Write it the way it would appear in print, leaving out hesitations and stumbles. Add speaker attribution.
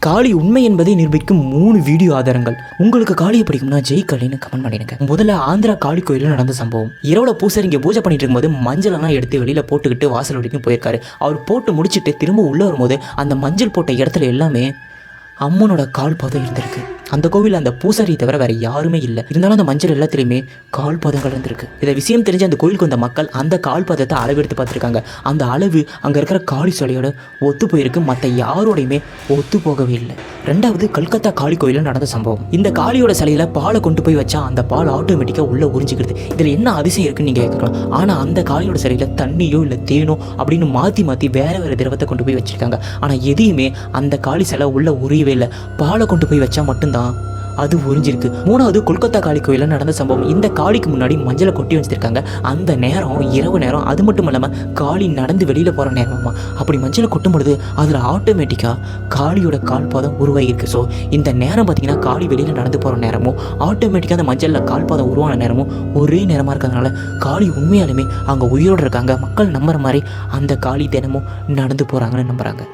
Speaker 1: காளி உண்மை என்பதை நிரூபிக்கும் 3 வீடியோ ஆதாரங்கள். உங்களுக்கு காளியை பிடிக்கும்னா ஜெய் காளின்னு கமெண்ட் பண்ணிடுங்க. முதல்ல ஆந்திரா காளி கோயிலில் நடந்த சம்பவம். இரவுல பூசாரி இங்கே பூஜை பண்ணிட்டு இருக்கும்போது மஞ்சளெல்லாம் எடுத்து வெளியில போட்டுக்கிட்டு வாசல் வரைக்கும் போயிருக்காரு. அவர் போட்டு முடிச்சுட்டு திரும்ப உள்ள வரும்போது அந்த மஞ்சள் போட்ட இடத்துல எல்லாமே அம்மனோட கால் பாதம் இருந்திருக்கு. அந்த கோவிலில் அந்த பூசாரியை தவிர வேற யாருமே இல்லை. இருந்தாலும் அந்த மஞ்சள் எல்லாத்துலேயுமே கால் பாதங்கள் இருந்திருக்கு. இதை விஷயம் தெரிஞ்சு அந்த கோயிலுக்கு வந்த மக்கள் அந்த கால் பாதத்தை அளவெடுத்து பார்த்துருக்காங்க. அந்த அளவு அங்கே இருக்கிற காளி சிலையோட ஒத்து போயிருக்கு. மற்ற யாரோடையுமே ஒத்து போகவே இல்லை. ரெண்டாவது, கல்கத்தா காளி கோயிலில் நடந்த சம்பவம். இந்த காளியோட சிலையில பாலை கொண்டு போய் வச்சா அந்த பால் ஆட்டோமேட்டிக்காக உள்ள உறிஞ்சிக்கிறது. இதில் என்ன அதிசயம் இருக்குன்னு நீங்கள் கேட்கலாம். ஆனால் அந்த காளியோட சிலையில தண்ணியோ இல்லை தேனோ அப்படின்னு மாற்றி வேற திரவத்தை கொண்டு போய் வச்சிருக்காங்க. ஆனால் எதையுமே அந்த காளி சிலை உள்ள உரியவே இல்லை. பாலை கொண்டு போய் வச்சா மட்டும்தான் அது உறிஞ்சிருக்கு. மூணாவது, கொல்கத்தா காளி கோயிலில் நடந்த சம்பவம். இந்த காளிக்கு முன்னாடி மஞ்சளை கொட்டி வச்சிருக்காங்க. அந்த நேரம் இரவு நேரம். அது மட்டும் இல்லாமல் காளி நடந்து வெளியில் போகிற நேரமா. அப்படி மஞ்சளை கொட்டும் பொழுது அதில் ஆட்டோமேட்டிக்காக காளியோட கால் பாதம் உருவாகிருக்கு. ஸோ இந்த நேரம் பார்த்தீங்கன்னா காளி வெளியில் நடந்து போகிற நேரமும் ஆட்டோமேட்டிக்காக அந்த மஞ்சளில் கால் பாதம் உருவான நேரமும் ஒரே நேரமாக இருக்கிறதுனால காளி உண்மையாலுமே அங்கே உயிரோடு இருக்காங்க. மக்கள் நம்புற மாதிரி அந்த காளி தினமும் நடந்து போகிறாங்கன்னு நம்புகிறாங்க.